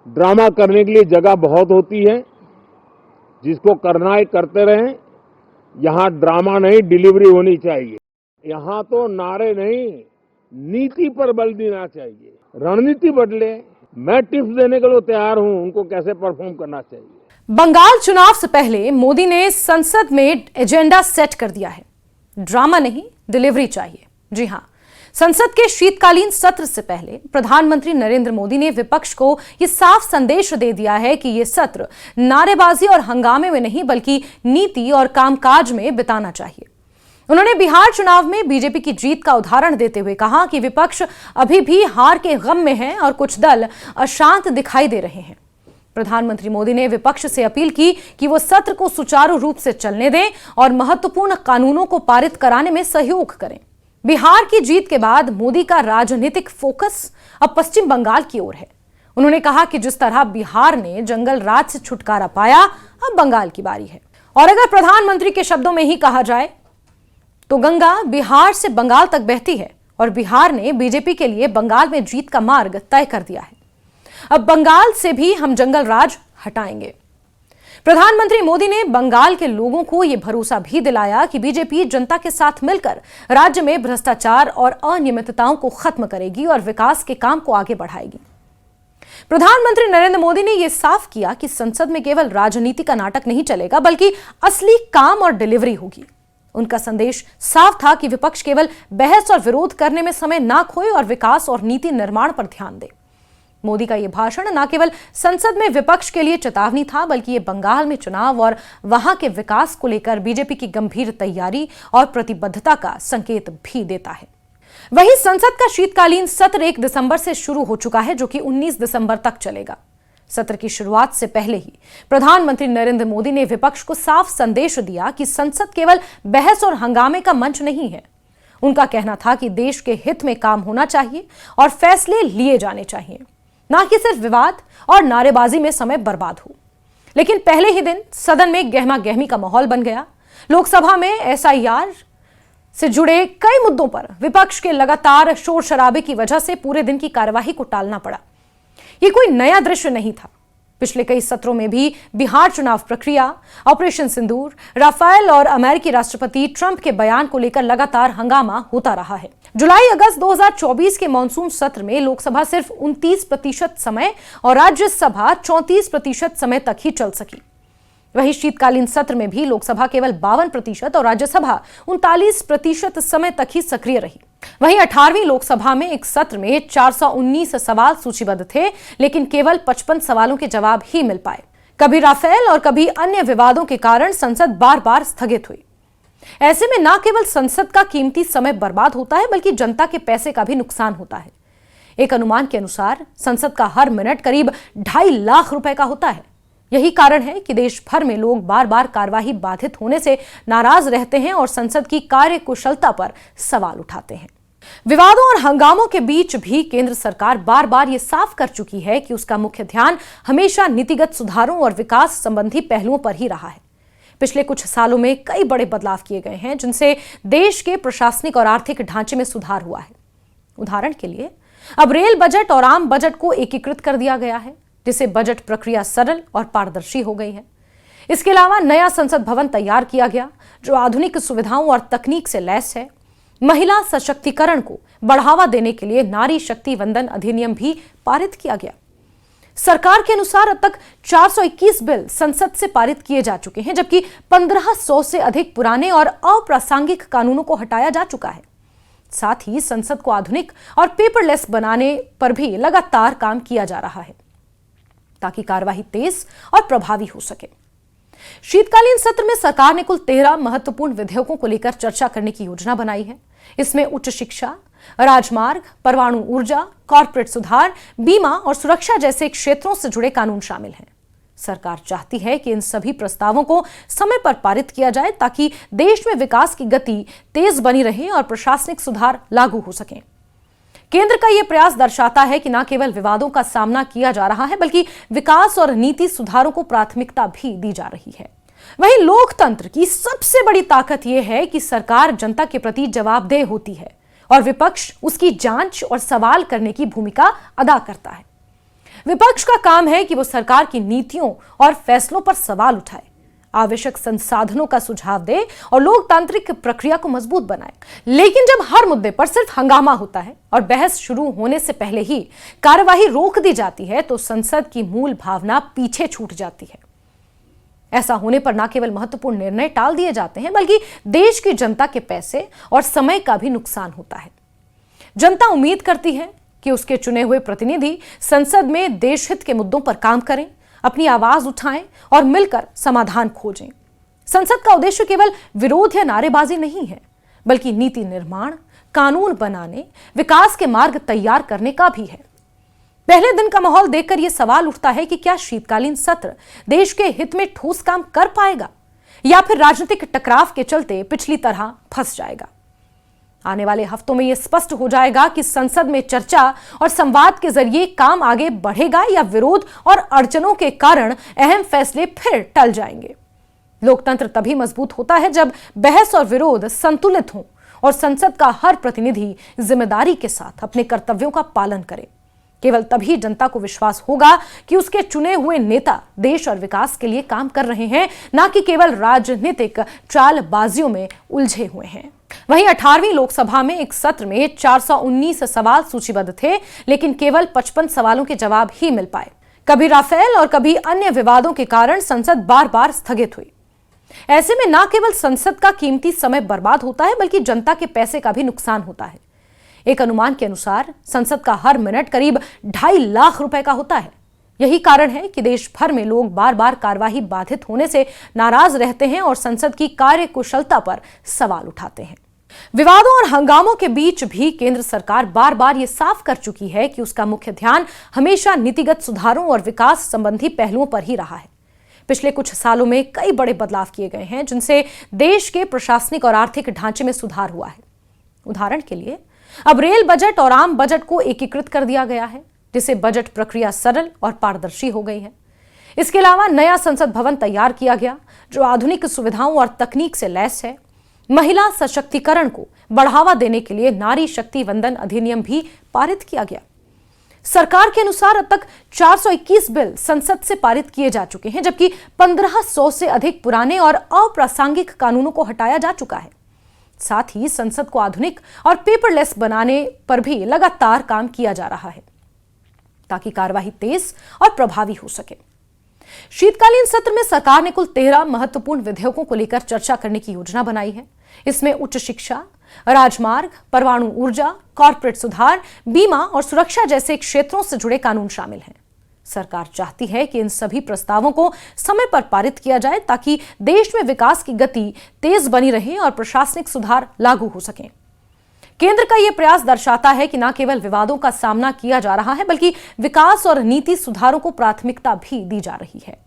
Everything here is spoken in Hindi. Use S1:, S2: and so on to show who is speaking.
S1: ड्रामा करने के लिए जगह बहुत होती है, जिसको करना है करते रहें। यहाँ ड्रामा नहीं, डिलीवरी होनी चाहिए। यहाँ तो नारे नहीं, नीति पर बल देना चाहिए। रणनीति बदले। मैं टिप्स देने के लिए तैयार हूं, उनको कैसे परफॉर्म करना चाहिए।
S2: बंगाल चुनाव से पहले मोदी ने संसद में एजेंडा सेट कर दिया है। ड्रामा नहीं, डिलीवरी चाहिए। जी हां, संसद के शीतकालीन सत्र से पहले प्रधानमंत्री नरेंद्र मोदी ने विपक्ष को यह साफ संदेश दे दिया है कि यह सत्र नारेबाजी और हंगामे में नहीं बल्कि नीति और कामकाज में बिताना चाहिए। उन्होंने बिहार चुनाव में बीजेपी की जीत का उदाहरण देते हुए कहा कि विपक्ष अभी भी हार के गम में है और कुछ दल अशांत दिखाई दे रहे हैं। प्रधानमंत्री मोदी ने विपक्ष से अपील की कि वो सत्र को सुचारू रूप से चलने दें और महत्वपूर्ण कानूनों को पारित कराने में सहयोग करें। बिहार की जीत के बाद मोदी का राजनीतिक फोकस अब पश्चिम बंगाल की ओर है। उन्होंने कहा कि जिस तरह बिहार ने जंगल राज से छुटकारा पाया, अब बंगाल की बारी है। और अगर प्रधानमंत्री के शब्दों में ही कहा जाए तो गंगा बिहार से बंगाल तक बहती है और बिहार ने बीजेपी के लिए बंगाल में जीत का मार्ग तय कर दिया है। अब बंगाल से भी हम जंगल राज हटाएंगे। प्रधानमंत्री मोदी ने बंगाल के लोगों को यह भरोसा भी दिलाया कि बीजेपी जनता के साथ मिलकर राज्य में भ्रष्टाचार और अनियमितताओं को खत्म करेगी और विकास के काम को आगे बढ़ाएगी। प्रधानमंत्री नरेंद्र मोदी ने यह साफ किया कि संसद में केवल राजनीति का नाटक नहीं चलेगा बल्कि असली काम और डिलीवरी होगी। उनका संदेश साफ था कि विपक्ष केवल बहस और विरोध करने में समय ना खोए और विकास और नीति निर्माण पर ध्यान दे। मोदी का यह भाषण न केवल संसद में विपक्ष के लिए चेतावनी था बल्कि ये बंगाल में चुनाव और वहां के विकास को लेकर बीजेपी की गंभीर तैयारी और प्रतिबद्धता का संकेत भी देता है। वहीं संसद का शीतकालीन सत्र 1 दिसंबर से शुरू हो चुका है, जो कि 19 दिसंबर तक चलेगा। सत्र की शुरुआत से पहले ही प्रधानमंत्री नरेंद्र मोदी ने विपक्ष को साफ संदेश दिया कि संसद केवल बहस और हंगामे का मंच नहीं है। उनका कहना था कि देश के हित में काम होना चाहिए और फैसले लिए जाने चाहिए, ना कि सिर्फ विवाद और नारेबाजी में समय बर्बाद हो। लेकिन पहले ही दिन सदन में गहमा गहमी का माहौल बन गया। लोकसभा में एसआईआर से जुड़े कई मुद्दों पर विपक्ष के लगातार शोर शराबे की वजह से पूरे दिन की कार्यवाही को टालना पड़ा। ये कोई नया दृश्य नहीं था। पिछले कई सत्रों में भी बिहार चुनाव प्रक्रिया, ऑपरेशन सिंदूर, राफेल और अमेरिकी राष्ट्रपति ट्रंप के बयान को लेकर लगातार हंगामा होता रहा है। जुलाई-अगस्त 2024 के मॉनसून सत्र में लोकसभा सिर्फ 29% समय और राज्यसभा 34% समय तक ही चल सकी। वहीं शीतकालीन सत्र में भी लोकसभा केवल 52% और राज्यसभा 39% समय तक ही सक्रिय रही। वहीं 18वीं लोकसभा में एक सत्र में 419 सवाल सूचीबद्ध थे, लेकिन केवल 55 सवालों के जवाब ही मिल पाए। कभी राफेल और कभी अन्य विवादों के कारण संसद बार बार स्थगित हुई। ऐसे में न केवल संसद का कीमती समय बर्बाद होता है बल्कि जनता के पैसे का भी नुकसान होता है। एक अनुमान के अनुसार संसद का हर मिनट करीब 2.5 लाख रुपए का होता है। यही कारण है कि देश भर में लोग बार बार कार्यवाही बाधित होने से नाराज रहते हैं और संसद की कार्य कुशलता पर सवाल उठाते हैं। विवादों और हंगामों के बीच भी केंद्र सरकार बार बार ये साफ कर चुकी है कि उसका मुख्य ध्यान हमेशा नीतिगत सुधारों और विकास संबंधी पहलुओं पर ही रहा है। पिछले कुछ सालों में कई बड़े बदलाव किए गए हैं, जिनसे देश के प्रशासनिक और आर्थिक ढांचे में सुधार हुआ है। उदाहरण के लिए अब रेल बजट और आम बजट को एकीकृत कर दिया गया है, जिससे बजट प्रक्रिया सरल और पारदर्शी हो गई है। इसके अलावा नया संसद भवन तैयार किया गया, जो आधुनिक सुविधाओं और तकनीक से लैस है। महिला सशक्तिकरण को बढ़ावा देने के लिए नारी शक्ति वंदन अधिनियम भी पारित किया गया। सरकार के अनुसार अब तक 421 बिल संसद से पारित किए जा चुके हैं, जबकि 1500 से अधिक पुराने और अप्रासंगिक कानूनों को हटाया जा चुका है। साथ ही संसद को आधुनिक और पेपरलेस बनाने पर भी लगातार काम किया जा रहा है, ताकि कार्यवाही तेज और प्रभावी हो सके। शीतकालीन सत्र में सरकार ने कुल 13 महत्वपूर्ण विधेयकों को लेकर चर्चा करने की योजना बनाई है। इसमें उच्च शिक्षा, राजमार्ग, परमाणु ऊर्जा, कॉर्पोरेट सुधार, बीमा और सुरक्षा जैसे क्षेत्रों से जुड़े कानून शामिल हैं। सरकार चाहती है कि इन सभी प्रस्तावों को समय पर पारित किया जाए, ताकि देश में विकास की गति तेज बनी रहे और प्रशासनिक सुधार लागू हो सकें। केंद्र का यह प्रयास दर्शाता है कि न केवल विवादों का सामना किया जा रहा है, बल्कि विकास और नीति सुधारों को प्राथमिकता भी दी जा रही है। वहीं लोकतंत्र की सबसे बड़ी ताकत यह है कि सरकार जनता के प्रति जवाबदेह होती है और विपक्ष उसकी जांच और सवाल करने की भूमिका अदा करता है। विपक्ष का काम है कि वो सरकार की नीतियों और फैसलों पर सवाल उठाए, आवश्यक संसाधनों का सुझाव दे और लोकतांत्रिक प्रक्रिया को मजबूत बनाए। लेकिन जब हर मुद्दे पर सिर्फ हंगामा होता है और बहस शुरू होने से पहले ही कार्यवाही रोक दी जाती है, तो संसद की मूल भावना पीछे छूट जाती है। ऐसा होने पर न केवल महत्वपूर्ण निर्णय टाल दिए जाते हैं, बल्कि देश की जनता के पैसे और समय का भी नुकसान होता है। जनता उम्मीद करती है कि उसके चुने हुए प्रतिनिधि संसद में देशहित के मुद्दों पर काम करें, अपनी आवाज उठाएं और मिलकर समाधान खोजें। संसद का उद्देश्य केवल विरोध या नारेबाजी नहीं है, बल्कि नीति निर्माण, कानून बनाने, विकास के मार्ग तैयार करने का भी है। पहले दिन का माहौल देखकर यह सवाल उठता है कि क्या शीतकालीन सत्र देश के हित में ठोस काम कर पाएगा या फिर राजनीतिक टकराव के चलते पिछली तरह फंस जाएगा। आने वाले हफ्तों में यह स्पष्ट हो जाएगा कि संसद में चर्चा और संवाद के जरिए काम आगे बढ़ेगा या विरोध और अड़चनों के कारण अहम फैसले फिर टल जाएंगे। लोकतंत्र तभी मजबूत होता है जब बहस और विरोध संतुलित हों और संसद का हर प्रतिनिधि जिम्मेदारी के साथ अपने कर्तव्यों का पालन करे। केवल तभी जनता को विश्वास होगा कि उसके चुने हुए नेता देश और विकास के लिए काम कर रहे हैं, न कि केवल राजनीतिक चालबाजियों में उलझे हुए हैं। वहीं 18वीं लोकसभा में एक सत्र में 419 सवाल सूचीबद्ध थे, लेकिन केवल 55 सवालों के जवाब ही मिल पाए। कभी राफेल और कभी अन्य विवादों के कारण संसद बार बार स्थगित हुई। ऐसे में न केवल संसद का कीमती समय बर्बाद होता है, बल्कि जनता के पैसे का भी नुकसान होता है। एक अनुमान के अनुसार संसद का हर मिनट करीब 2.5 लाख रुपए का होता है। यही कारण है कि देश भर में लोग बार बार कार्यवाही बाधित होने से नाराज रहते हैं और संसद की कार्यकुशलता पर सवाल उठाते हैं। विवादों और हंगामों के बीच भी केंद्र सरकार बार बार ये साफ कर चुकी है कि उसका मुख्य ध्यान हमेशा नीतिगत सुधारों और विकास संबंधी पहलुओं पर ही रहा है। पिछले कुछ सालों में कई बड़े बदलाव किए गए हैं, जिनसे देश के प्रशासनिक और आर्थिक ढांचे में सुधार हुआ है। उदाहरण के लिए अब रेल बजट और आम बजट को एकीकृत कर दिया गया है, जिससे बजट प्रक्रिया सरल और पारदर्शी हो गई है। इसके अलावा नया संसद भवन तैयार किया गया, जो आधुनिक सुविधाओं और तकनीक से लैस है। महिला सशक्तिकरण को बढ़ावा देने के लिए नारी शक्ति वंदन अधिनियम भी पारित किया गया। सरकार के अनुसार अब तक 421 बिल संसद से पारित किए जा चुके हैं, जबकि 1500 से अधिक पुराने और अप्रासंगिक कानूनों को हटाया जा चुका है। साथ ही संसद को आधुनिक और पेपरलेस बनाने पर भी लगातार काम किया जा रहा है, ताकि कार्यवाही तेज और प्रभावी हो सके। शीतकालीन सत्र में सरकार ने कुल 13 महत्वपूर्ण विधेयकों को लेकर चर्चा करने की योजना बनाई है। इसमें उच्च शिक्षा, राजमार्ग, परमाणु ऊर्जा, कॉर्पोरेट सुधार, बीमा और सुरक्षा जैसे क्षेत्रों से जुड़े कानून शामिल हैं। सरकार चाहती है कि इन सभी प्रस्तावों को समय पर पारित किया जाए, ताकि देश में विकास की गति तेज बनी रहे और प्रशासनिक सुधार लागू हो सकें। केंद्र का यह प्रयास दर्शाता है कि न केवल विवादों का सामना किया जा रहा है, बल्कि विकास और नीति सुधारों को प्राथमिकता भी दी जा रही है।